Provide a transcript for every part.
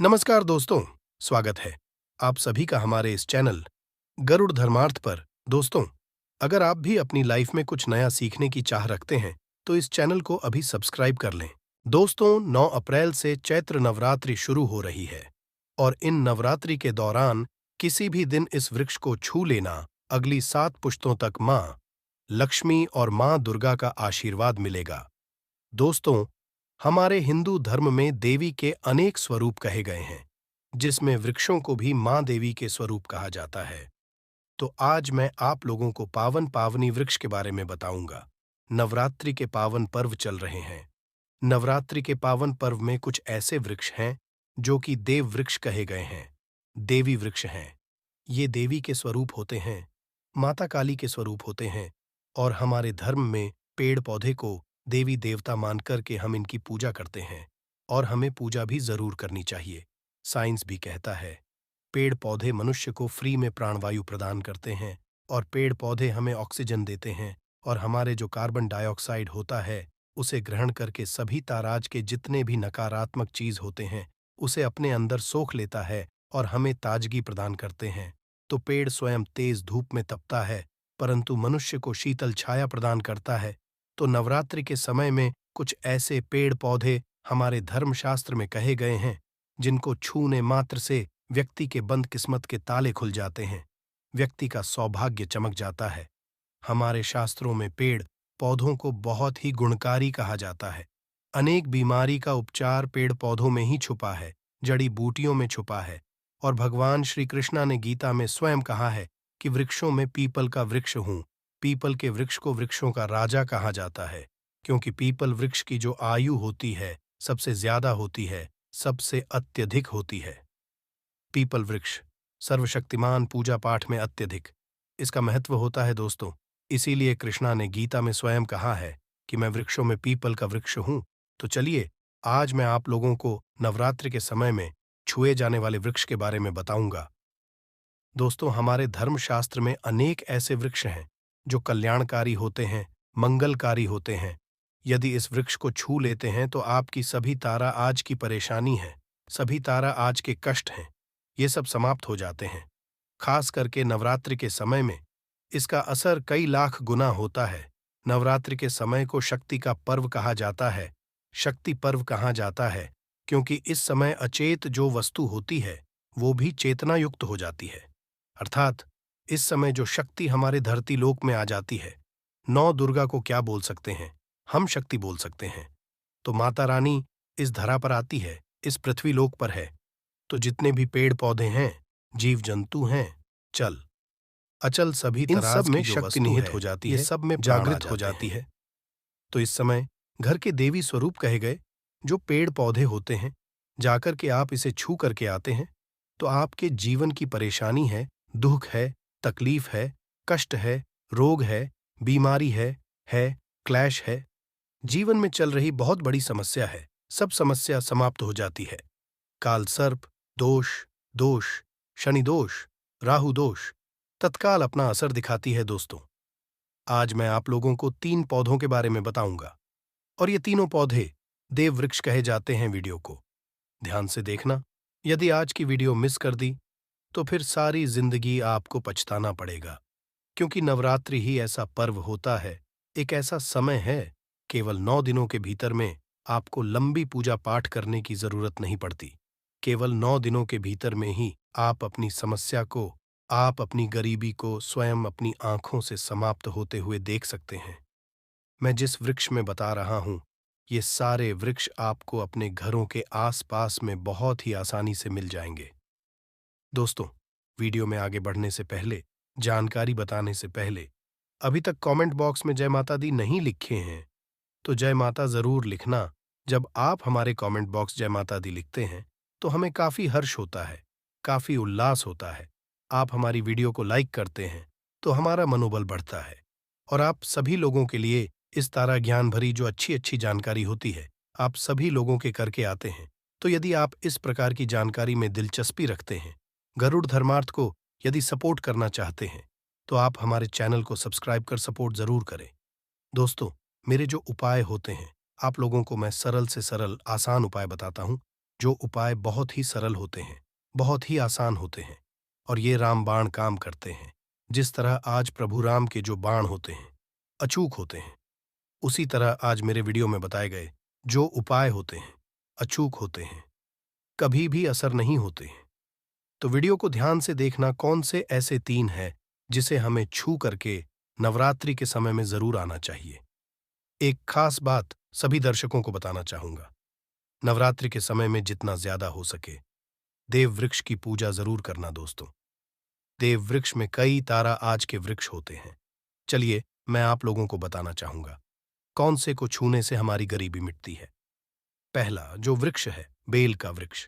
नमस्कार दोस्तों, स्वागत है आप सभी का हमारे इस चैनल गरुड़ धर्मार्थ पर। दोस्तों, अगर आप भी अपनी लाइफ में कुछ नया सीखने की चाह रखते हैं तो इस चैनल को अभी सब्सक्राइब कर लें। दोस्तों, 9 अप्रैल से चैत्र नवरात्रि शुरू हो रही है और इन नवरात्रि के दौरान किसी भी दिन इस वृक्ष को छू लेना, अगली 7 पुश्तों तक माँ लक्ष्मी और माँ दुर्गा का आशीर्वाद मिलेगा। दोस्तों, हमारे हिंदू धर्म में देवी के अनेक स्वरूप कहे गए हैं, जिसमें वृक्षों को भी मां देवी के स्वरूप कहा जाता है। तो आज मैं आप लोगों को पावन पावनी वृक्ष के बारे में बताऊंगा। नवरात्रि के पावन पर्व चल रहे हैं। नवरात्रि के पावन पर्व में कुछ ऐसे वृक्ष हैं जो कि देव वृक्ष कहे गए हैं, देवी वृक्ष हैं। ये देवी के स्वरूप होते हैं, माता काली के स्वरूप होते हैं और हमारे धर्म में पेड़ पौधे को देवी देवता मानकर के हम इनकी पूजा करते हैं और हमें पूजा भी जरूर करनी चाहिए। साइंस भी कहता है पेड़ पौधे मनुष्य को फ्री में प्राणवायु प्रदान करते हैं और पेड़ पौधे हमें ऑक्सीजन देते हैं और हमारे जो कार्बन डाइऑक्साइड होता है उसे ग्रहण करके सभी ताराज के जितने भी नकारात्मक चीज होते हैं उसे अपने अंदर सोख लेता है और हमें ताजगी प्रदान करते हैं। तो पेड़ स्वयं तेज धूप में तपता है परंतु मनुष्य को शीतल छाया प्रदान करता है। तो नवरात्रि के समय में कुछ ऐसे पेड़ पौधे हमारे धर्मशास्त्र में कहे गए हैं जिनको छूने मात्र से व्यक्ति के बंद किस्मत के ताले खुल जाते हैं, व्यक्ति का सौभाग्य चमक जाता है। हमारे शास्त्रों में पेड़ पौधों को बहुत ही गुणकारी कहा जाता है। अनेक बीमारी का उपचार पेड़ पौधों में ही छुपा है, जड़ी बूटियों में छुपा है। और भगवान श्री कृष्णा ने गीता में स्वयं कहा है कि वृक्षों में पीपल का वृक्ष हूं। पीपल के वृक्ष को वृक्षों का राजा कहा जाता है क्योंकि पीपल वृक्ष की जो आयु होती है सबसे ज्यादा होती है, सबसे अत्यधिक होती है। पीपल वृक्ष सर्वशक्तिमान पूजा पाठ में अत्यधिक इसका महत्व होता है दोस्तों। इसीलिए कृष्णा ने गीता में स्वयं कहा है कि मैं वृक्षों में पीपल का वृक्ष हूं। तो चलिए, आज मैं आप लोगों को नवरात्रि के समय में छुए जाने वाले वृक्ष के बारे में बताऊंगा। दोस्तों, हमारे धर्मशास्त्र में अनेक ऐसे वृक्ष हैं जो कल्याणकारी होते हैं, मंगलकारी होते हैं। यदि इस वृक्ष को छू लेते हैं तो आपकी सभी तारा आज की परेशानी है, सभी तारा आज के कष्ट हैं, ये सब समाप्त हो जाते हैं। खास करके नवरात्रि के समय में इसका असर कई लाख गुना होता है। नवरात्रि के समय को शक्ति का पर्व कहा जाता है, शक्ति पर्व कहा जाता है क्योंकि इस समय अचेत जो वस्तु होती है वो भी चेतना युक्त हो जाती है। अर्थात इस समय जो शक्ति हमारे धरती लोक में आ जाती है, 9 दुर्गा को क्या बोल सकते हैं, हम शक्ति बोल सकते हैं। तो माता रानी इस धरा पर आती है, इस पृथ्वी लोक पर है। तो जितने भी पेड़ पौधे हैं, जीव जंतु हैं, चल अचल सभी इन सब में शक्ति निहित हो जाती है, ये सब में जागृत हो जाती है। तो इस समय घर के देवी स्वरूप कहे गए जो पेड़ पौधे होते हैं, जाकर के आप इसे छू करके आते हैं तो आपके जीवन की परेशानी है, दुख है, तकलीफ है, कष्ट है, रोग है, बीमारी है, क्लैश है, जीवन में चल रही बहुत बड़ी समस्या है, सब समस्या समाप्त हो जाती है। काल सर्प दोष, दोष शनि दोष, राहु दोष तत्काल अपना असर दिखाती है। दोस्तों, आज मैं आप लोगों को 3 पौधों के बारे में बताऊंगा और ये तीनों पौधे देव वृक्ष कहे जाते हैं। वीडियो को ध्यान से देखना। यदि आज की वीडियो मिस कर दी तो फिर सारी जिंदगी आपको पछताना पड़ेगा क्योंकि नवरात्रि ही ऐसा पर्व होता है, एक ऐसा समय है, केवल 9 दिनों के भीतर में आपको लंबी पूजा पाठ करने की जरूरत नहीं पड़ती। केवल 9 दिनों के भीतर में ही आप अपनी समस्या को, आप अपनी गरीबी को स्वयं अपनी आंखों से समाप्त होते हुए देख सकते हैं। मैं जिस वृक्ष में बता रहा हूं, ये सारे वृक्ष आपको अपने घरों के आसपास में बहुत ही आसानी से मिल जाएंगे। दोस्तों, वीडियो में आगे बढ़ने से पहले, जानकारी बताने से पहले, अभी तक कमेंट बॉक्स में जय माता दी नहीं लिखे हैं तो जय माता जरूर लिखना। जब आप हमारे कमेंट बॉक्स जय माता दी लिखते हैं तो हमें काफी हर्ष होता है, काफी उल्लास होता है। आप हमारी वीडियो को लाइक करते हैं तो हमारा मनोबल बढ़ता है और आप सभी लोगों के लिए इस तारा ज्ञान भरी जो अच्छी अच्छी जानकारी होती है आप सभी लोगों के करके आते हैं। तो यदि आप इस प्रकार की जानकारी में दिलचस्पी रखते हैं, गरुड़ धर्मार्थ को यदि सपोर्ट करना चाहते हैं तो आप हमारे चैनल को सब्सक्राइब कर सपोर्ट जरूर करें। दोस्तों, मेरे जो उपाय होते हैं आप लोगों को मैं सरल से सरल आसान उपाय बताता हूं जो उपाय बहुत ही सरल होते हैं, बहुत ही आसान होते हैं, और ये रामबाण काम करते हैं। जिस तरह आज प्रभु राम के जो बाण होते हैं, अचूक होते हैं, उसी तरह आज मेरे वीडियो में बताए गए जो उपाय होते हैं, अचूक होते हैं, कभी भी असर नहीं होते हैं। तो वीडियो को ध्यान से देखना कौन से ऐसे 3 हैं जिसे हमें छू करके नवरात्रि के समय में जरूर आना चाहिए। एक खास बात सभी दर्शकों को बताना चाहूंगा। नवरात्रि के समय में जितना ज्यादा हो सके देव वृक्ष की पूजा जरूर करना दोस्तों। देव वृक्ष में कई तारा आज के वृक्ष होते हैं। चलिए मैं आप लोगों को बताना चाहूंगा कौन से को छूने से हमारी गरीबी मिटती है। पहला जो वृक्ष है, बेल का वृक्ष।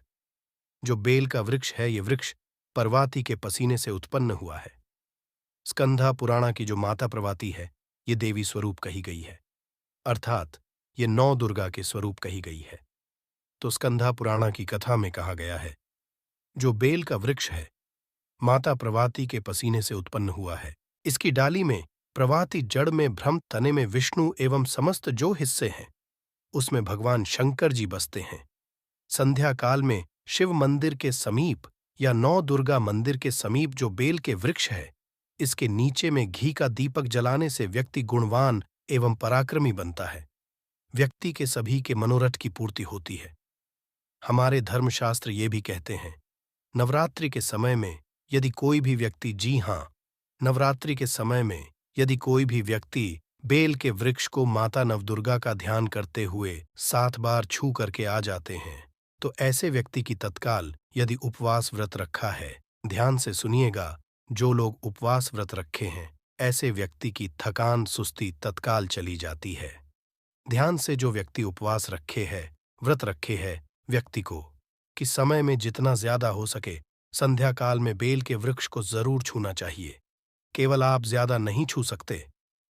जो बेल का वृक्ष है, ये वृक्ष परवाती के पसीने से उत्पन्न हुआ है। स्कंधा पुराणा की जो माता प्रवाती है, ये देवी स्वरूप कही गई है, अर्थात ये 9 दुर्गा के स्वरूप कही गई है। तो स्कंधा पुराणा की कथा में कहा गया है जो बेल का वृक्ष है, माता प्रवाती के पसीने से उत्पन्न हुआ है। इसकी डाली में प्रवाती, जड़ में ब्रह्म, तने में विष्णु एवं समस्त जो हिस्से हैं उसमें भगवान शंकर जी बसते हैं। संध्या काल में शिव मंदिर के समीप या 9 दुर्गा मंदिर के समीप जो बेल के वृक्ष है, इसके नीचे में घी का दीपक जलाने से व्यक्ति गुणवान एवं पराक्रमी बनता है। व्यक्ति के सभी के मनोरथ की पूर्ति होती है। हमारे धर्मशास्त्र ये भी कहते हैं नवरात्रि के समय में यदि कोई भी व्यक्ति, जी हाँ, नवरात्रि के समय में यदि कोई भी व्यक्ति बेल के वृक्ष को माता नवदुर्गा का ध्यान करते हुए 7 बार छू करके आ जाते हैं, तो ऐसे व्यक्ति की तत्काल, यदि उपवास व्रत रखा है, ध्यान से सुनिएगा, जो लोग उपवास व्रत रखे हैं ऐसे व्यक्ति की थकान, सुस्ती तत्काल चली जाती है। ध्यान से जो व्यक्ति उपवास रखे है, व्रत रखे है, व्यक्ति को कि समय में जितना ज्यादा हो सके संध्या काल में बेल के वृक्ष को जरूर छूना चाहिए। केवल आप ज्यादा नहीं छू सकते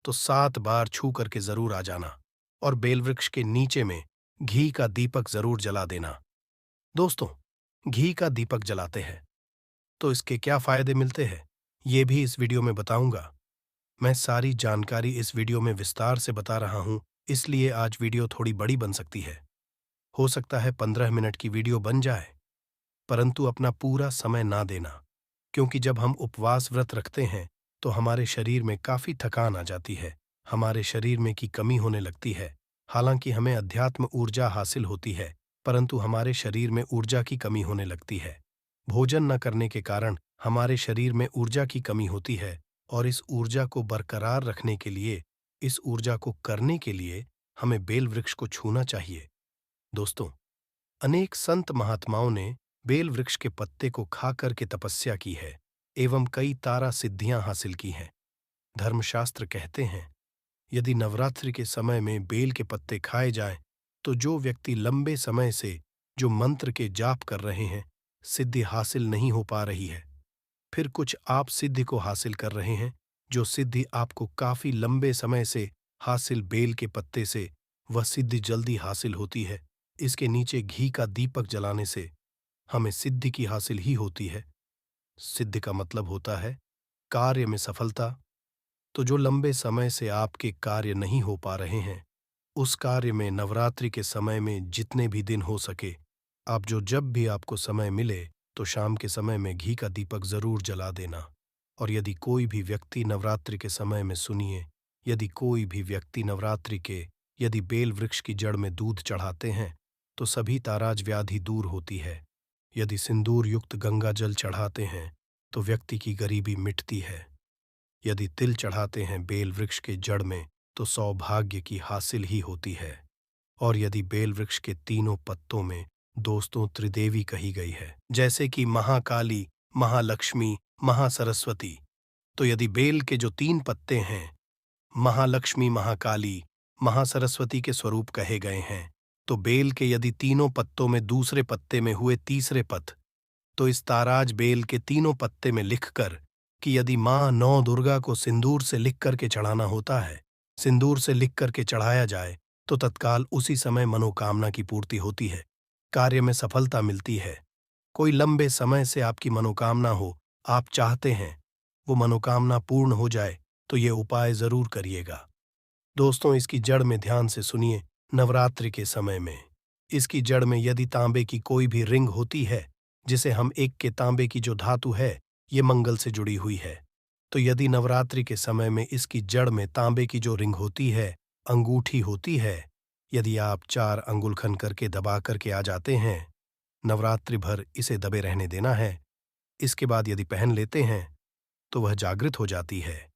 तो 7 बार छू करके जरूर आ जाना और बेल वृक्ष के नीचे में घी का दीपक जरूर जला देना। दोस्तों, घी का दीपक जलाते हैं तो इसके क्या फायदे मिलते हैं, ये भी इस वीडियो में बताऊंगा। मैं सारी जानकारी इस वीडियो में विस्तार से बता रहा हूं, इसलिए आज वीडियो थोड़ी बड़ी बन सकती है। हो सकता है 15 मिनट की वीडियो बन जाए, परंतु अपना पूरा समय ना देना, क्योंकि जब हम उपवास व्रत रखते हैं तो हमारे शरीर में काफी थकान आ जाती है, हमारे शरीर में की कमी होने लगती है। हालांकि हमें अध्यात्म ऊर्जा हासिल होती है, परंतु हमारे शरीर में ऊर्जा की कमी होने लगती है। भोजन न करने के कारण हमारे शरीर में ऊर्जा की कमी होती है, और इस ऊर्जा को बरकरार रखने के लिए, इस ऊर्जा को करने के लिए हमें बेल वृक्ष को छूना चाहिए। दोस्तों, अनेक संत महात्माओं ने बेल वृक्ष के पत्ते को खा करके तपस्या की है एवं कई तारा सिद्धियां हासिल की हैं। धर्मशास्त्र कहते हैं यदि नवरात्रि के समय में बेल के पत्ते खाए जाएं तो जो व्यक्ति लंबे समय से जो मंत्र के जाप कर रहे हैं, सिद्धि हासिल नहीं हो पा रही है, फिर कुछ आप सिद्धि को हासिल कर रहे हैं, जो सिद्धि आपको काफी लंबे समय से हासिल बेल के पत्ते से, वह सिद्धि जल्दी हासिल होती है। इसके नीचे घी का दीपक जलाने से हमें सिद्धि की हासिल ही होती है। सिद्धि का मतलब होता है कार्य में सफलता। तो जो लंबे समय से आपके कार्य नहीं हो पा रहे हैं, उस कार्य में नवरात्रि के समय में जितने भी दिन हो सके, आप जब भी आपको समय मिले तो शाम के समय में घी का दीपक जरूर जला देना। और यदि कोई भी व्यक्ति नवरात्रि के समय में, सुनिए, यदि कोई भी व्यक्ति नवरात्रि के यदि बेल वृक्ष की जड़ में दूध चढ़ाते हैं तो सभी ताराज व्याधि दूर होती है। यदि सिंदूर युक्त गंगा जल चढ़ाते हैं तो व्यक्ति की गरीबी मिटती है। यदि तिल चढ़ाते हैं बेल वृक्ष के जड़ में तो सौभाग्य की हासिल ही होती है। और यदि बेल वृक्ष के तीनों पत्तों में दोस्तों त्रिदेवी कही गई है, जैसे कि महाकाली, महालक्ष्मी, महासरस्वती, तो यदि बेल के जो 3 पत्ते हैं, महालक्ष्मी, महाकाली, महासरस्वती के स्वरूप कहे गए हैं, तो बेल के यदि तीनों पत्तों में दूसरे पत्ते में हुए तीसरे पत्त, तो इस ताराज बेल के तीनों पत्ते में लिखकर कि यदि माँ 9 दुर्गा को सिंदूर से लिख करके चढ़ाना होता है, सिंदूर से लिख करके चढ़ाया जाए तो तत्काल उसी समय मनोकामना की पूर्ति होती है, कार्य में सफलता मिलती है। कोई लंबे समय से आपकी मनोकामना हो, आप चाहते हैं वो मनोकामना पूर्ण हो जाए, तो ये उपाय जरूर करिएगा। दोस्तों, इसकी जड़ में ध्यान से सुनिए। नवरात्रि के समय में इसकी जड़ में यदि तांबे की कोई भी रिंग होती है, जिसे हम एक के तांबे की जो धातु है, ये मंगल से जुड़ी हुई है। तो यदि नवरात्रि के समय में इसकी जड़ में तांबे की जो रिंग होती है, अंगूठी होती है, यदि आप 4 अंगुलखन करके दबा करके आ जाते हैं, नवरात्रि भर इसे दबे रहने देना है। इसके बाद यदि पहन लेते हैं, तो वह जागृत हो जाती है,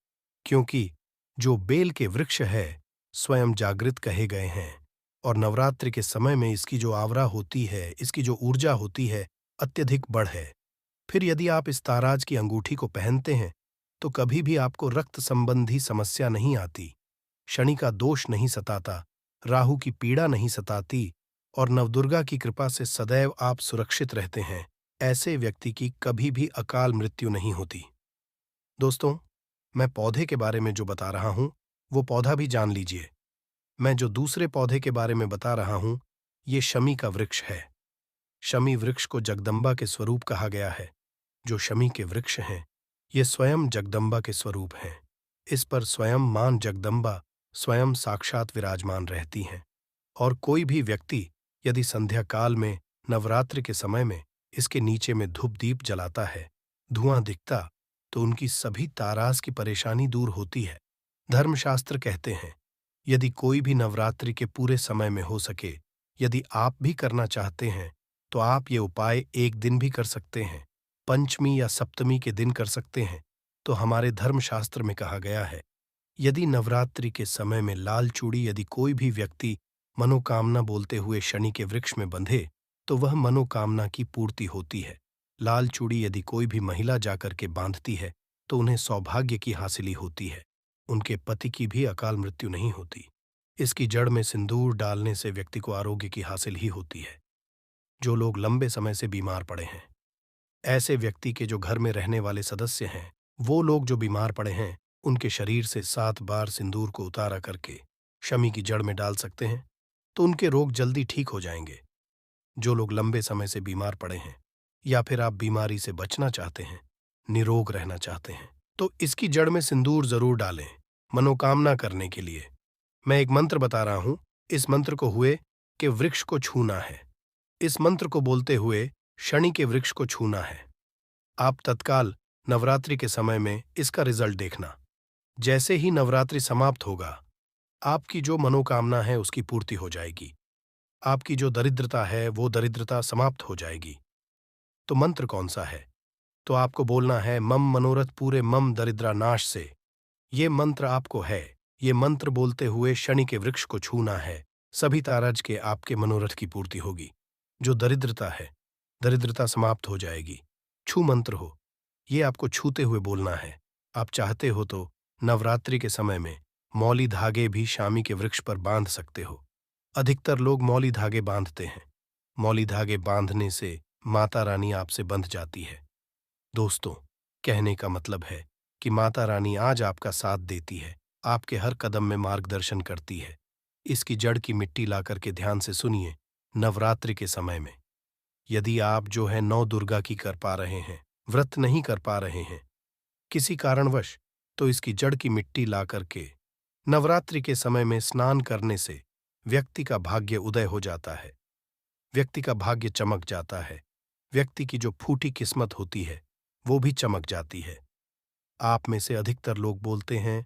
क्योंकि जो बेल के वृक्ष है, स्वयं जागृत कहे गए हैं और नवरात्रि के समय में इसकी जो आवरा होती है, इसकी जो ऊर्जा होती है, अत्यधिक बढ़ है। फिर यदि आप इस ताराज की अंगूठी को पहनते हैं, तो कभी भी आपको रक्त संबंधी समस्या नहीं आती, शनि का दोष नहीं सताता, राहु की पीड़ा नहीं सताती और नवदुर्गा की कृपा से सदैव आप सुरक्षित रहते हैं। ऐसे व्यक्ति की कभी भी अकाल मृत्यु नहीं होती। दोस्तों, मैं पौधे के बारे में जो बता रहा हूं, वो पौधा भी जान लीजिए। मैं जो दूसरे पौधे के बारे में बता रहा हूं, ये शमी का वृक्ष है। शमी वृक्ष को जगदम्बा के स्वरूप कहा गया है। जो शमी के वृक्ष हैं, ये स्वयं जगदम्बा के स्वरूप हैं। इस पर स्वयं मां जगदम्बा स्वयं साक्षात विराजमान रहती हैं और कोई भी व्यक्ति यदि संध्या काल में नवरात्रि के समय में इसके नीचे में धूप दीप जलाता है, धुआं दिखता, तो उनकी सभी तारास की परेशानी दूर होती है। धर्मशास्त्र कहते हैं, यदि कोई भी नवरात्रि के पूरे समय में हो सके, यदि आप भी करना चाहते हैं, तो आप ये उपाय एक दिन भी कर सकते हैं, पंचमी या सप्तमी के दिन कर सकते हैं। तो हमारे धर्मशास्त्र में कहा गया है, यदि नवरात्रि के समय में लाल चूड़ी यदि कोई भी व्यक्ति मनोकामना बोलते हुए शनि के वृक्ष में बंधे, तो वह मनोकामना की पूर्ति होती है। लाल चूड़ी यदि कोई भी महिला जाकर के बांधती है, तो उन्हें सौभाग्य की हासिली होती है, उनके पति की भी अकाल मृत्यु नहीं होती। इसकी जड़ में सिंदूर डालने से व्यक्ति को आरोग्य की हासिल ही होती है। जो लोग लंबे समय से बीमार पड़े हैं, ऐसे व्यक्ति के जो घर में रहने वाले सदस्य हैं, वो लोग जो बीमार पड़े हैं, उनके शरीर से 7 बार सिंदूर को उतारा करके शमी की जड़ में डाल सकते हैं, तो उनके रोग जल्दी ठीक हो जाएंगे। जो लोग लंबे समय से बीमार पड़े हैं या फिर आप बीमारी से बचना चाहते हैं, निरोग रहना चाहते हैं, तो इसकी जड़ में सिंदूर जरूर डालें, मनोकामना करने के लिए। मैं एक मंत्र बता रहा हूं, इस मंत्र को हुए कि वृक्ष को छूना है। इस मंत्र को बोलते हुए शनि के वृक्ष को छूना है। आप तत्काल नवरात्रि के समय में इसका रिजल्ट देखना। जैसे ही नवरात्रि समाप्त होगा, आपकी जो मनोकामना है उसकी पूर्ति हो जाएगी। आपकी जो दरिद्रता है वो दरिद्रता समाप्त हो जाएगी। तो मंत्र कौन सा है? तो आपको बोलना है, मम मनोरथ पूरे मम दरिद्रा नाश से। ये मंत्र आपको है। ये मंत्र बोलते हुए शनि के वृक्ष को छूना है। सभी ताराज के आपके मनोरथ की पूर्ति होगी। जो दरिद्रता है, दरिद्रता समाप्त हो जाएगी। छू मंत्र हो, ये आपको छूते हुए बोलना है। आप चाहते हो तो नवरात्रि के समय में मौली धागे भी शामी के वृक्ष पर बांध सकते हो। अधिकतर लोग मौली धागे बांधते हैं। मौली धागे बांधने से माता रानी आपसे बंध जाती है। दोस्तों, कहने का मतलब है कि माता रानी आज आपका साथ देती है, आपके हर कदम में मार्गदर्शन करती है। इसकी जड़ की मिट्टी लाकर के ध्यान से सुनिए। नवरात्रि के समय में यदि आप जो है 9 दुर्गा की कर पा रहे हैं, व्रत नहीं कर पा रहे हैं किसी कारणवश, तो इसकी जड़ की मिट्टी ला करके नवरात्रि के समय में स्नान करने से व्यक्ति का भाग्य उदय हो जाता है, व्यक्ति का भाग्य चमक जाता है, व्यक्ति की जो फूटी किस्मत होती है वो भी चमक जाती है। आप में से अधिकतर लोग बोलते हैं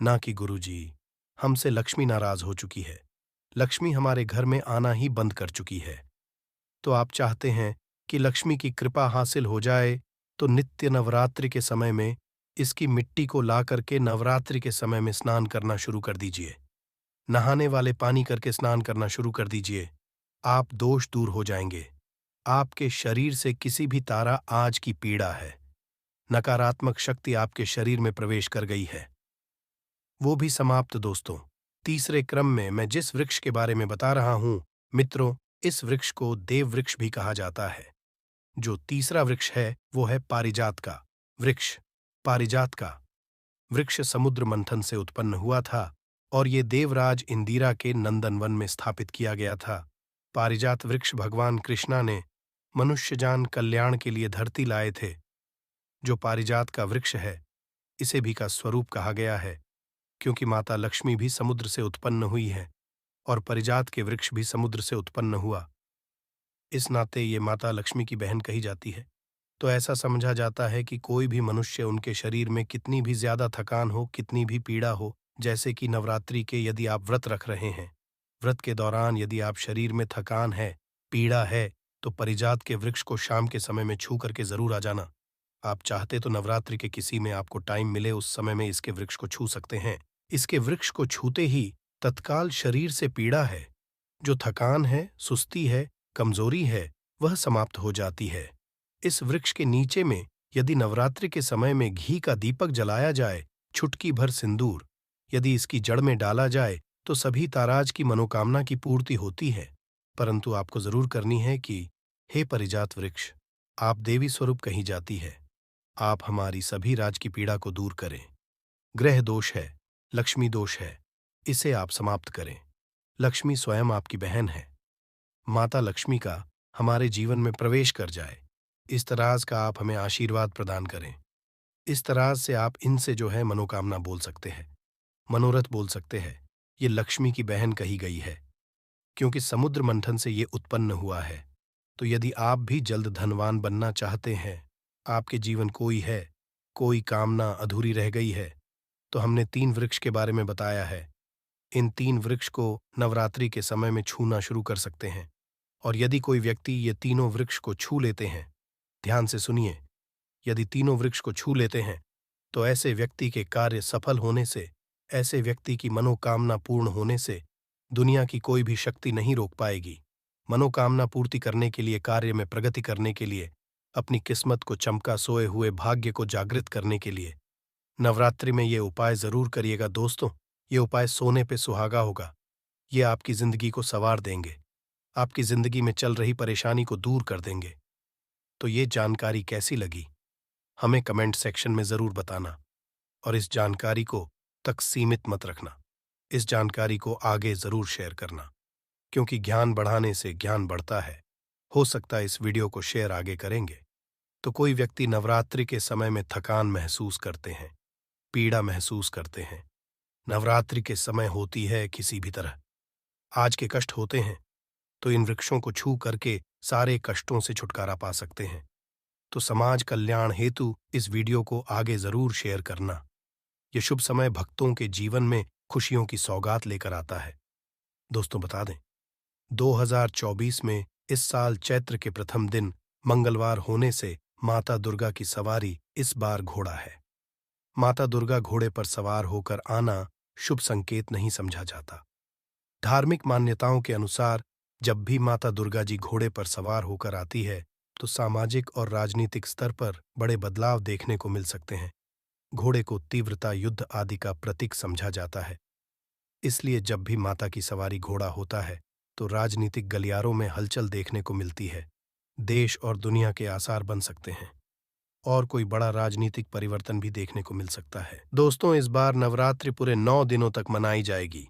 ना कि गुरुजी, हमसे लक्ष्मी नाराज हो चुकी है, लक्ष्मी हमारे घर में आना ही बंद कर चुकी है। तो आप चाहते हैं कि लक्ष्मी की कृपा हासिल हो जाए, तो नित्य नवरात्रि के समय में इसकी मिट्टी को ला करके नवरात्रि के समय में स्नान करना शुरू कर दीजिए। नहाने वाले पानी करके स्नान करना शुरू कर दीजिए। आप दोष दूर हो जाएंगे। आपके शरीर से किसी भी तारा आज की पीड़ा है, नकारात्मक शक्ति आपके शरीर में प्रवेश कर गई है, वो भी समाप्त। दोस्तों, तीसरे क्रम में मैं जिस वृक्ष के बारे में बता रहा हूं, मित्रों, इस वृक्ष को देव वृक्ष भी कहा जाता है। जो तीसरा वृक्ष है वो है पारिजात का वृक्ष। पारिजात का वृक्ष समुद्र मंथन से उत्पन्न हुआ था और ये देवराज इंदिरा के नंदनवन में स्थापित किया गया था। पारिजात वृक्ष भगवान कृष्णा ने मनुष्यजान कल्याण के लिए धरती लाए थे। जो पारिजात का वृक्ष है, इसे भी का स्वरूप कहा गया है, क्योंकि माता लक्ष्मी भी समुद्र से उत्पन्न हुई है। और परिजात के वृक्ष भी समुद्र से उत्पन्न हुआ। इस नाते ये माता लक्ष्मी की बहन कही जाती है। तो ऐसा समझा जाता है कि कोई भी मनुष्य उनके शरीर में कितनी भी ज्यादा थकान हो, कितनी भी पीड़ा हो, जैसे कि नवरात्रि के यदि आप व्रत रख रहे हैं, व्रत के दौरान यदि आप शरीर में थकान है, पीड़ा है, तो परिजात के वृक्ष को शाम के समय में छू करके जरूर आ जाना। आप चाहते तो नवरात्रि के किसी में आपको टाइम मिले उस समय में इसके वृक्ष को छू सकते हैं। इसके वृक्ष को छूते ही तत्काल शरीर से पीड़ा है, जो थकान है, सुस्ती है, कमजोरी है, वह समाप्त हो जाती है। इस वृक्ष के नीचे में यदि नवरात्रि के समय में घी का दीपक जलाया जाए, छुटकी भर सिंदूर यदि इसकी जड़ में डाला जाए, तो सभी ताराज की मनोकामना की पूर्ति होती है। परंतु आपको जरूर करनी है कि हे परिजात वृक्ष, आप देवी स्वरूप कही जाती है, आप हमारी सभी राज की पीड़ा को दूर करें। ग्रह दोष है, लक्ष्मी दोष है, इसे आप समाप्त करें। लक्ष्मी स्वयं आपकी बहन है। माता लक्ष्मी का हमारे जीवन में प्रवेश कर जाए, इस तराज का आप हमें आशीर्वाद प्रदान करें। इस तराज से आप इनसे जो है मनोकामना बोल सकते हैं, मनोरथ बोल सकते हैं। ये लक्ष्मी की बहन कही गई है, क्योंकि समुद्र मंथन से ये उत्पन्न हुआ है। तो यदि आप भी जल्द धनवान बनना चाहते हैं, आपके जीवन कोई कामना अधूरी रह गई है, तो हमने 3 वृक्ष के बारे में बताया है। इन 3 वृक्ष को नवरात्रि के समय में छूना शुरू कर सकते हैं। और यदि कोई व्यक्ति ये तीनों वृक्ष को छू लेते हैं, ध्यान से सुनिए, यदि तीनों वृक्ष को छू लेते हैं, तो ऐसे व्यक्ति के कार्य सफल होने से, ऐसे व्यक्ति की मनोकामना पूर्ण होने से दुनिया की कोई भी शक्ति नहीं रोक पाएगी। मनोकामना पूर्ति करने के लिए, कार्य में प्रगति करने के लिए, अपनी किस्मत को चमका सोए हुए भाग्य को जागृत करने के लिए नवरात्रि में ये उपाय जरूर करिएगा दोस्तों। ये उपाय सोने पे सुहागा होगा। ये आपकी जिंदगी को संवार देंगे, आपकी जिंदगी में चल रही परेशानी को दूर कर देंगे। तो ये जानकारी कैसी लगी, हमें कमेंट सेक्शन में जरूर बताना। और इस जानकारी को तक सीमित मत रखना, इस जानकारी को आगे जरूर शेयर करना, क्योंकि ज्ञान बढ़ाने से ज्ञान बढ़ता है। हो सकता है इस वीडियो को शेयर आगे करेंगे तो कोई व्यक्ति नवरात्रि के समय में थकान महसूस करते हैं, पीड़ा महसूस करते हैं, नवरात्रि के समय होती है किसी भी तरह आज के कष्ट होते हैं, तो इन वृक्षों को छू करके सारे कष्टों से छुटकारा पा सकते हैं। तो समाज कल्याण हेतु इस वीडियो को आगे जरूर शेयर करना। ये शुभ समय भक्तों के जीवन में खुशियों की सौगात लेकर आता है। दोस्तों बता दें, 2024 में इस साल चैत्र के प्रथम दिन मंगलवार होने से माता दुर्गा की सवारी इस बार घोड़ा है। माता दुर्गा घोड़े पर सवार होकर आना शुभ संकेत नहीं समझा जाता। धार्मिक मान्यताओं के अनुसार जब भी माता दुर्गा जी घोड़े पर सवार होकर आती है, तो सामाजिक और राजनीतिक स्तर पर बड़े बदलाव देखने को मिल सकते हैं। घोड़े को तीव्रता, युद्ध आदि का प्रतीक समझा जाता है। इसलिए जब भी माता की सवारी घोड़ा होता है, तो राजनीतिक गलियारों में हलचल देखने को मिलती है। देश और दुनिया के आसार बन सकते हैं और कोई बड़ा राजनीतिक परिवर्तन भी देखने को मिल सकता है। दोस्तों, इस बार नवरात्रि पूरे 9 दिनों तक मनाई जाएगी,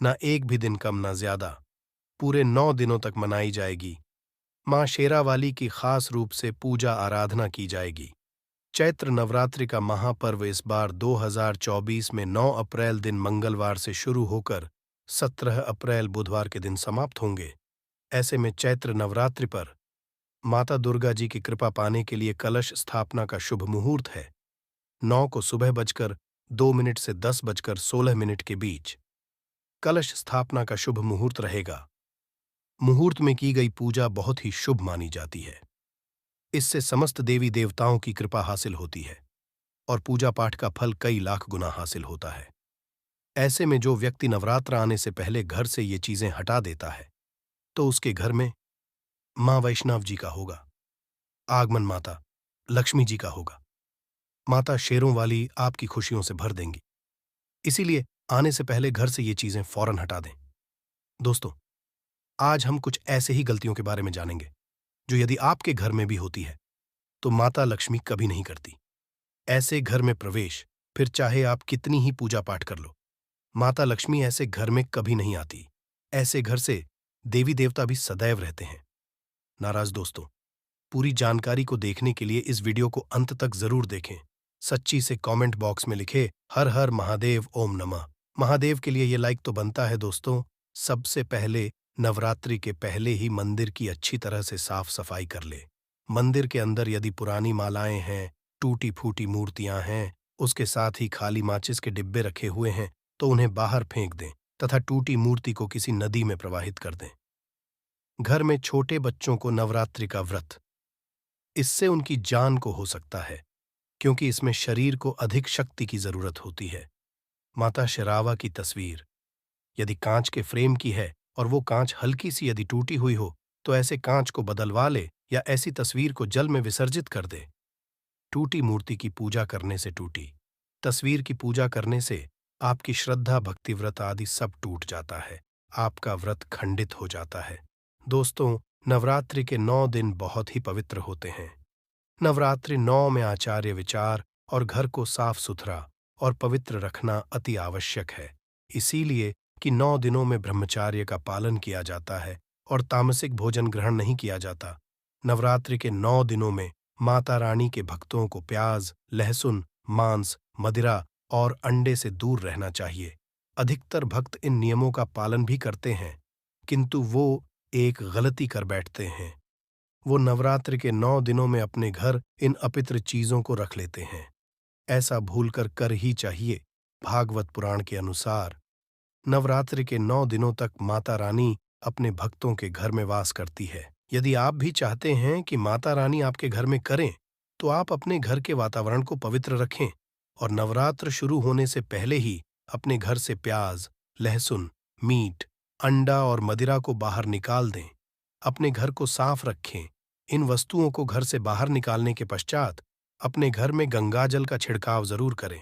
ना एक भी दिन कम ना ज्यादा, पूरे 9 दिनों तक मनाई जाएगी। मां शेरावाली की खास रूप से पूजा आराधना की जाएगी। चैत्र नवरात्रि का महापर्व इस बार 2024 में 9 अप्रैल दिन मंगलवार से शुरू होकर 17 अप्रैल बुधवार के दिन समाप्त होंगे। ऐसे में चैत्र नवरात्रि पर माता दुर्गा जी की कृपा पाने के लिए कलश स्थापना का शुभ मुहूर्त है। 9 को सुबह 2:02 से 10:16 के बीच कलश स्थापना का शुभ मुहूर्त रहेगा। मुहूर्त में की गई पूजा बहुत ही शुभ मानी जाती है। इससे समस्त देवी देवताओं की कृपा हासिल होती है और पूजा पाठ का फल कई लाख गुना हासिल होता है। ऐसे में जो व्यक्ति नवरात्र आने से पहले घर से ये चीजें हटा देता है, तो उसके घर में मां वैष्णव जी का होगा, आगमन माता लक्ष्मी जी का होगा। माता शेरों वाली आपकी खुशियों से भर देंगी। इसीलिए आने से पहले घर से ये चीजें फौरन हटा दें। दोस्तों, आज हम कुछ ऐसे ही गलतियों के बारे में जानेंगे जो यदि आपके घर में भी होती है तो माता लक्ष्मी कभी नहीं करती। ऐसे घर में प्रवेश, फिर चाहे आप कितनी ही पूजा पाठ कर लो, माता लक्ष्मी ऐसे घर में कभी नहीं आती। ऐसे घर से देवी देवता भी सदैव रहते हैं नाराज। दोस्तों, पूरी जानकारी को देखने के लिए इस वीडियो को अंत तक जरूर देखें। सच्ची से कमेंट बॉक्स में लिखे हर हर महादेव, ओम नमः महादेव के लिए ये लाइक तो बनता है दोस्तों। सबसे पहले नवरात्रि के पहले ही मंदिर की अच्छी तरह से साफ सफाई कर ले। मंदिर के अंदर यदि पुरानी मालाएं हैं, टूटी फूटी मूर्तियां हैं, उसके साथ ही खाली माचिस के डिब्बे रखे हुए हैं, तो उन्हें बाहर फेंक दें तथा टूटी मूर्ति को किसी नदी में प्रवाहित कर दें। घर में छोटे बच्चों को नवरात्रि का व्रत, इससे उनकी जान को हो सकता है, क्योंकि इसमें शरीर को अधिक शक्ति की जरूरत होती है। माता शिरावा की तस्वीर यदि कांच के फ्रेम की है और वो कांच हल्की सी यदि टूटी हुई हो, तो ऐसे कांच को बदलवा ले या ऐसी तस्वीर को जल में विसर्जित कर दे। टूटी मूर्ति की पूजा करने से टूटी तस्वीर की पूजा करने से आपकी श्रद्धा भक्ति व्रत आदि सब टूट जाता है, आपका व्रत खंडित हो जाता है। दोस्तों, नवरात्रि के 9 दिन बहुत ही पवित्र होते हैं। नवरात्रि 9 में आचार्य विचार और घर को साफ सुथरा और पवित्र रखना अति आवश्यक है। इसीलिए कि 9 दिनों में ब्रह्मचार्य का पालन किया जाता है और तामसिक भोजन ग्रहण नहीं किया जाता। नवरात्रि के 9 दिनों में माता रानी के भक्तों को प्याज, लहसुन, मांस, मदिरा और अंडे से दूर रहना चाहिए। अधिकतर भक्त इन नियमों का पालन भी करते हैं, किंतु वो एक गलती कर बैठते हैं। वो नवरात्रि के 9 दिनों में अपने घर इन अपवित्र चीजों को रख लेते हैं। ऐसा भूलकर कर ही चाहिए। भागवत पुराण के अनुसार नवरात्रि के 9 दिनों तक माता रानी अपने भक्तों के घर में वास करती है। यदि आप भी चाहते हैं कि माता रानी आपके घर में करें, तो आप अपने घर के वातावरण को पवित्र रखें और नवरात्र शुरू होने से पहले ही अपने घर से प्याज, लहसुन, मीट, अंडा और मदिरा को बाहर निकाल दें। अपने घर को साफ रखें। इन वस्तुओं को घर से बाहर निकालने के पश्चात अपने घर में गंगाजल का छिड़काव जरूर करें।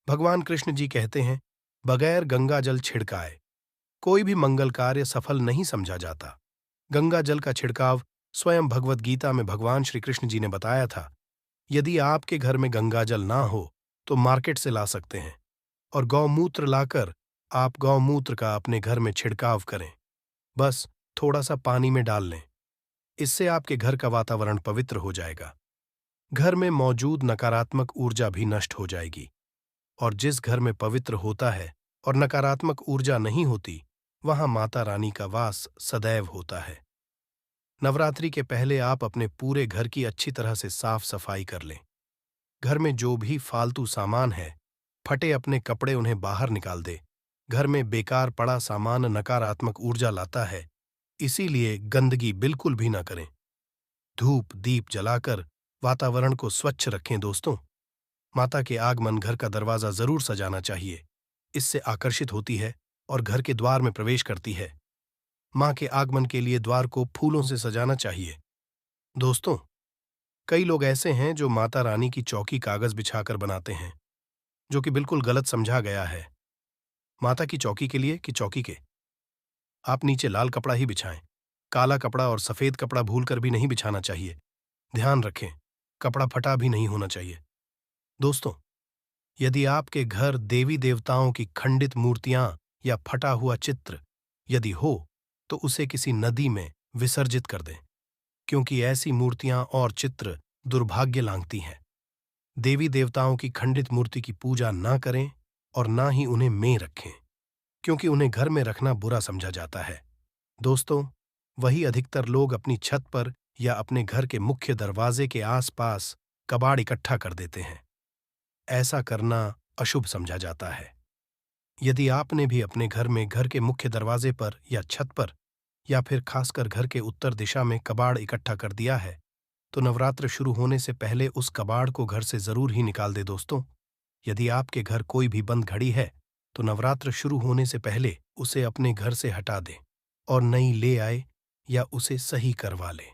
भगवान कृष्ण जी कहते हैं, बगैर गंगा जल छिड़काए कोई भी मंगल कार्य सफल नहीं समझा जाता। गंगा जल का छिड़काव स्वयं भगवत गीता में भगवान श्री कृष्ण जी ने बताया था। यदि आपके घर में गंगा जल ना हो तो मार्केट से ला सकते हैं और गौमूत्र लाकर आप गौमूत्र का अपने घर में छिड़काव करें। बस थोड़ा सा पानी में डाल लें। इससे आपके घर का वातावरण पवित्र हो जाएगा। घर में मौजूद नकारात्मक ऊर्जा भी नष्ट हो जाएगी और जिस घर में पवित्र होता है और नकारात्मक ऊर्जा नहीं होती, वहां माता रानी का वास सदैव होता है। नवरात्रि के पहले आप अपने पूरे घर की अच्छी तरह से साफ सफाई कर लें। घर में जो भी फालतू सामान है, फटे अपने कपड़े उन्हें बाहर निकाल दे। घर में बेकार पड़ा सामान नकारात्मक ऊर्जा लाता है, इसीलिए गंदगी बिल्कुल भी ना करें। धूप दीप जलाकर वातावरण को स्वच्छ रखें। दोस्तों, माता के आगमन घर का दरवाजा जरूर सजाना चाहिए। इससे आकर्षित होती है और घर के द्वार में प्रवेश करती है। मां के आगमन के लिए द्वार को फूलों से सजाना चाहिए। दोस्तों, कई लोग ऐसे हैं जो माता रानी की चौकी कागज बिछाकर बनाते हैं, जो कि बिल्कुल गलत समझा गया है। माता की चौकी के लिए कि चौकी के आप नीचे लाल कपड़ा ही बिछाएं। काला कपड़ा और सफेद कपड़ा भूलकर भी नहीं बिछाना चाहिए। ध्यान रखें, कपड़ा फटा भी नहीं होना चाहिए। दोस्तों, यदि आपके घर देवी देवताओं की खंडित मूर्तियां या फटा हुआ चित्र यदि हो, तो उसे किसी नदी में विसर्जित कर दें, क्योंकि ऐसी मूर्तियां और चित्र दुर्भाग्य लांघती हैं। देवी देवताओं की खंडित मूर्ति की पूजा ना करें और ना ही उन्हें में रखें, क्योंकि उन्हें घर में रखना बुरा समझा जाता है। दोस्तों, वही अधिकतर लोग अपनी छत पर या अपने घर के मुख्य दरवाजे के आसपास कबाड़ इकट्ठा कर देते हैं। ऐसा करना अशुभ समझा जाता है। यदि आपने भी अपने घर में घर के मुख्य दरवाजे पर या छत पर या फिर खासकर घर के उत्तर दिशा में कबाड़ इकट्ठा कर दिया है, तो नवरात्र शुरू होने से पहले उस कबाड़ को घर से जरूर ही निकाल दे। दोस्तों, यदि आपके घर कोई भी बंद घड़ी है, तो नवरात्र शुरू होने से पहले उसे अपने घर से हटा दें और नई ले आए या उसे सही करवा लें।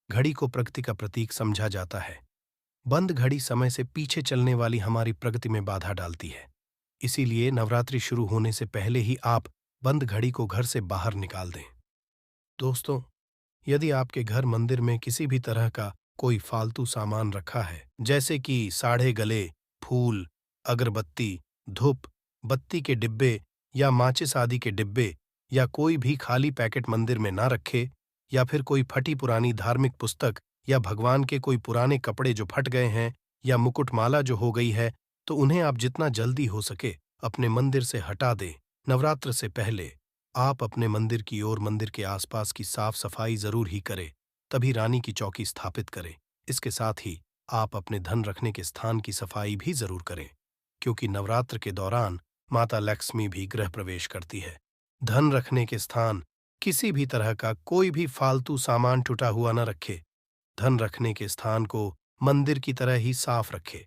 घड़ी को प्रगति का प्रतीक समझा जाता है। बंद घड़ी समय से पीछे चलने वाली हमारी प्रगति में बाधा डालती है। इसीलिए नवरात्रि शुरू होने से पहले ही आप बंद घड़ी को घर से बाहर निकाल दें। दोस्तों, यदि आपके घर मंदिर में किसी भी तरह का कोई फालतू सामान रखा है, जैसे कि साड़े गले, फूल, अगरबत्ती, धूप, बत्ती के डिब्बे या माचिस आदि के डिब्बे, या कोई भी खाली पैकेट मंदिर में ना रखे, या फिर कोई फटी पुरानी धार्मिक पुस्तक या भगवान के कोई पुराने कपड़े जो फट गए हैं या मुकुटमाला जो हो गई है, तो उन्हें आप जितना जल्दी हो सके अपने मंदिर से हटा दें नवरात्र से पहले आप अपने मंदिर की ओर मंदिर के आसपास की साफ सफाई जरूर ही करें, तभी रानी की चौकी स्थापित करें। इसके साथ ही आप अपने धन रखने के स्थान की सफाई भी जरूर करें, क्योंकि नवरात्र के दौरान माता लक्ष्मी भी गृह प्रवेश करती है। धन रखने के स्थान किसी भी तरह का कोई भी फालतू सामान टूटा हुआ न रखे। धन रखने के स्थान को मंदिर की तरह ही साफ रखे।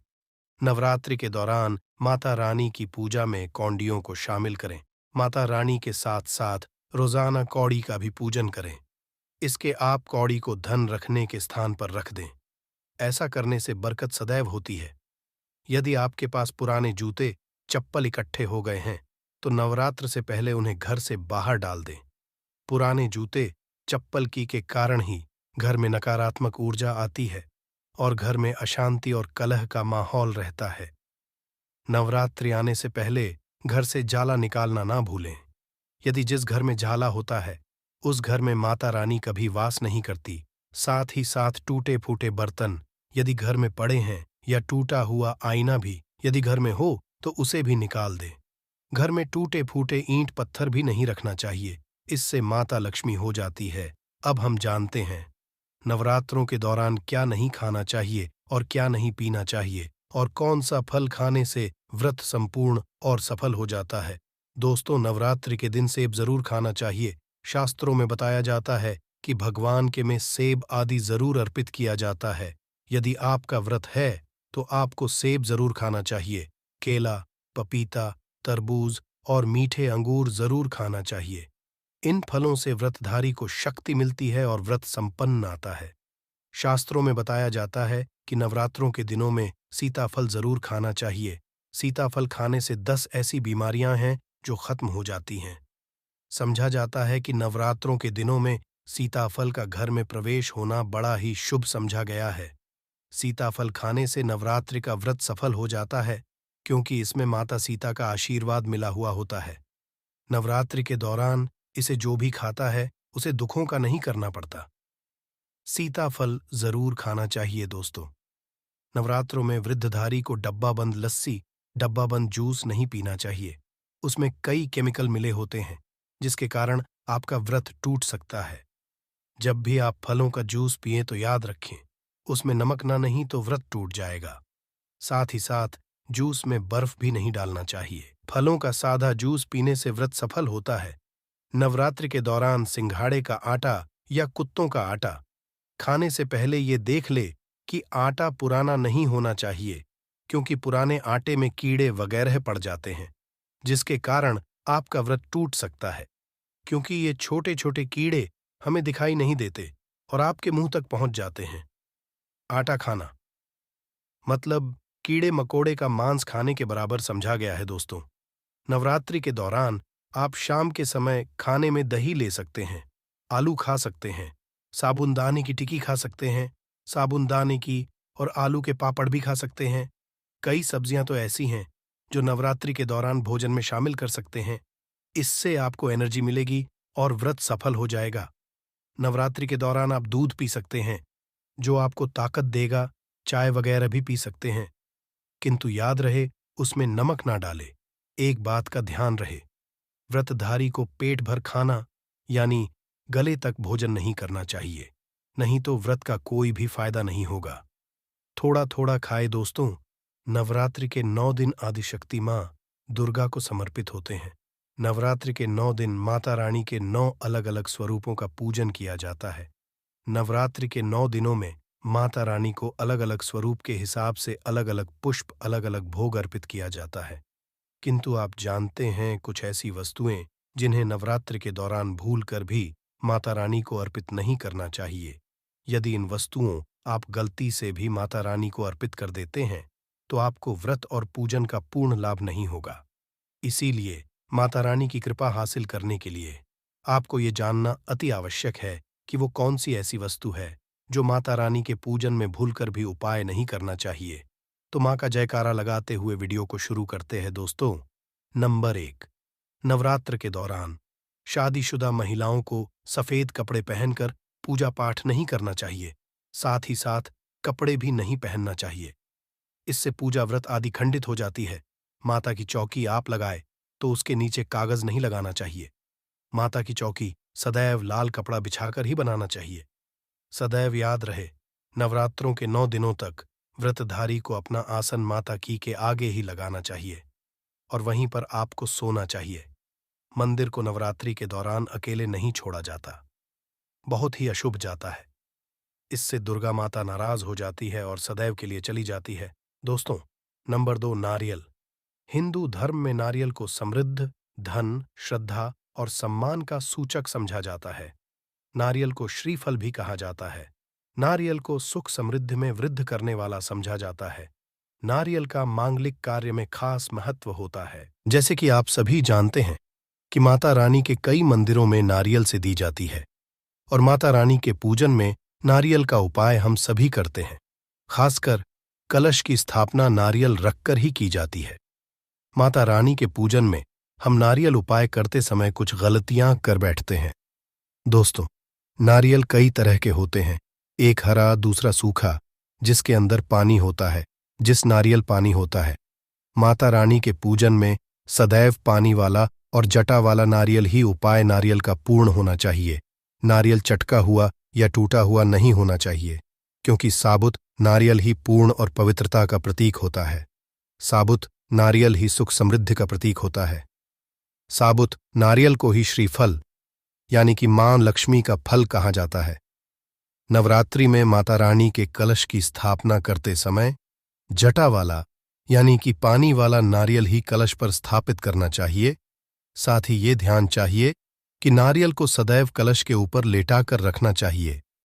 नवरात्रि के दौरान माता रानी की पूजा में कौंडियों को शामिल करें। माता रानी के साथ साथ रोजाना कौड़ी का भी पूजन करें। इसके आप कौड़ी को धन रखने के स्थान पर रख दें। ऐसा करने से बरकत सदैव होती है। यदि आपके पास पुराने जूते चप्पल इकट्ठे हो गए हैं तो नवरात्र से पहले उन्हें घर से बाहर डाल दें। पुराने जूते चप्पल की के कारण ही घर में नकारात्मक ऊर्जा आती है और घर में अशांति और कलह का माहौल रहता है। नवरात्रि आने से पहले घर से जाला निकालना ना भूलें। यदि जिस घर में जाला होता है उस घर में माता रानी कभी वास नहीं करती। साथ ही साथ टूटे फूटे बर्तन यदि घर में पड़े हैं या टूटा हुआ आईना भी यदि घर में हो तो उसे भी निकाल दें। घर में टूटे फूटे ईंट पत्थर भी नहीं रखना चाहिए, इससे माता लक्ष्मी हो जाती है। अब हम जानते हैं नवरात्रों के दौरान क्या नहीं खाना चाहिए और क्या नहीं पीना चाहिए और कौन सा फल खाने से व्रत संपूर्ण और सफल हो जाता है। दोस्तों, नवरात्रि के दिन सेब जरूर खाना चाहिए। शास्त्रों में बताया जाता है कि भगवान के में सेब आदि जरूर अर्पित किया जाता है। यदि आपका व्रत है तो आपको सेब जरूर खाना चाहिए। केला, पपीता, तरबूज और मीठे अंगूर जरूर खाना चाहिए। इन फलों से व्रतधारी को शक्ति मिलती है और व्रत संपन्न आता है। शास्त्रों में बताया जाता है कि नवरात्रों के दिनों में सीताफल जरूर खाना चाहिए। सीताफल खाने से 10 ऐसी बीमारियां हैं जो खत्म हो जाती हैं। समझा जाता है कि नवरात्रों के दिनों में सीताफल का घर में प्रवेश होना बड़ा ही शुभ समझा गया है। सीताफल खाने से नवरात्रि का व्रत सफल हो जाता है, क्योंकि इसमें माता सीता का आशीर्वाद मिला हुआ होता है। नवरात्रि के दौरान इसे जो भी खाता है उसे दुखों का नहीं करना पड़ता। सीताफल जरूर खाना चाहिए दोस्तों। नवरात्रों में वृद्धधारी को डब्बाबंद लस्सी, डब्बाबंद जूस नहीं पीना चाहिए। उसमें कई केमिकल मिले होते हैं जिसके कारण आपका व्रत टूट सकता है। जब भी आप फलों का जूस पिएं तो याद रखें उसमें नमक ना नहीं तो व्रत टूट जाएगा। साथ ही साथ जूस में बर्फ भी नहीं डालना चाहिए। फलों का सादा जूस पीने से व्रत सफल होता है। नवरात्रि के दौरान सिंघाड़े का आटा या कुत्तों का आटा खाने से पहले ये देख ले कि आटा पुराना नहीं होना चाहिए, क्योंकि पुराने आटे में कीड़े वगैरह पड़ जाते हैं जिसके कारण आपका व्रत टूट सकता है। क्योंकि ये छोटे छोटे कीड़े हमें दिखाई नहीं देते और आपके मुंह तक पहुंच जाते हैं। आटा खाना मतलब कीड़े मकोड़े का मांस खाने के बराबर समझा गया है दोस्तों। नवरात्रि के दौरान आप शाम के समय खाने में दही ले सकते हैं, आलू खा सकते हैं, साबूनदाने की टिक्की खा सकते हैं, साबूनदाने की और आलू के पापड़ भी खा सकते हैं। कई सब्जियां तो ऐसी हैं जो नवरात्रि के दौरान भोजन में शामिल कर सकते हैं। इससे आपको एनर्जी मिलेगी और व्रत सफल हो जाएगा। नवरात्रि के दौरान आप दूध पी सकते हैं जो आपको ताकत देगा। चाय वगैरह भी पी सकते हैं, किंतु याद रहे उसमें नमक ना डाले। एक बात का ध्यान रहे, व्रतधारी को पेट भर खाना यानी गले तक भोजन नहीं करना चाहिए, नहीं तो व्रत का कोई भी फायदा नहीं होगा। थोड़ा थोड़ा खाए दोस्तों। नवरात्रि के 9 दिन आदिशक्ति मां दुर्गा को समर्पित होते हैं। नवरात्रि के 9 दिन माता रानी के 9 अलग अलग स्वरूपों का पूजन किया जाता है। नवरात्रि के 9 दिनों में माता रानी को अलग अलग स्वरूप के हिसाब से अलग अलग पुष्प, अलग अलग भोग अर्पित किया जाता है। किंतु आप जानते हैं कुछ ऐसी वस्तुएं जिन्हें नवरात्रि के दौरान भूलकर भी माता रानी को अर्पित नहीं करना चाहिए। यदि इन वस्तुओं आप गलती से भी माता रानी को अर्पित कर देते हैं तो आपको व्रत और पूजन का पूर्ण लाभ नहीं होगा। इसीलिए माता रानी की कृपा हासिल करने के लिए आपको ये जानना अति आवश्यक है कि वो कौन सी ऐसी वस्तु है जो माता रानी के पूजन में भूलकर भी उपाय नहीं करना चाहिए। तो मां का जयकारा लगाते हुए वीडियो को शुरू करते हैं दोस्तों। नंबर 1, नवरात्र के दौरान शादीशुदा महिलाओं को सफेद कपड़े पहनकर पूजा पाठ नहीं करना चाहिए। साथ ही साथ कपड़े भी नहीं पहनना चाहिए। इससे पूजा व्रत आदि खंडित हो जाती है। माता की चौकी आप लगाए तो उसके नीचे कागज नहीं लगाना चाहिए। माता की चौकी सदैव लाल कपड़ा बिछाकर ही बनाना चाहिए। सदैव याद रहे, नवरात्रों के 9 दिनों तक व्रतधारी को अपना आसन माता की के आगे ही लगाना चाहिए और वहीं पर आपको सोना चाहिए। मंदिर को नवरात्रि के दौरान अकेले नहीं छोड़ा जाता, बहुत ही अशुभ जाता है। इससे दुर्गा माता नाराज हो जाती है और सदैव के लिए चली जाती है। दोस्तों, नंबर 2, नारियल। हिंदू धर्म में नारियल को समृद्ध, धन, श्रद्धा और सम्मान का सूचक समझा जाता है। नारियल को श्रीफल भी कहा जाता है। नारियल को सुख समृद्धि में वृद्धि करने वाला समझा जाता है। नारियल का मांगलिक कार्य में खास महत्व होता है। जैसे कि आप सभी जानते हैं कि माता रानी के कई मंदिरों में नारियल से दी जाती है और माता रानी के पूजन में नारियल का उपाय हम सभी करते हैं। खासकर कलश की स्थापना नारियल रखकर ही की जाती है। माता रानी के पूजन में हम नारियल उपाय करते समय कुछ गलतियां कर बैठते हैं। दोस्तों, नारियल कई तरह के होते हैं, एक हरा, दूसरा सूखा, जिसके अंदर पानी होता है, जिस नारियल पानी होता है। माता रानी के पूजन में सदैव पानी वाला और जटा वाला नारियल ही उपाय नारियल का पूर्ण होना चाहिए। नारियल चटका हुआ या टूटा हुआ नहीं होना चाहिए, क्योंकि साबुत नारियल ही पूर्ण और पवित्रता का प्रतीक होता है। साबुत नारियल ही सुख समृद्धि का प्रतीक होता है। साबुत नारियल को ही श्रीफल यानी कि मां लक्ष्मी का फल कहा जाता है। नवरात्रि में माता रानी के कलश की स्थापना करते समय जटा वाला यानी कि पानी वाला नारियल ही कलश पर स्थापित करना चाहिए। साथ ही ये ध्यान चाहिए कि नारियल को सदैव कलश के ऊपर लेटाकर रखना चाहिए।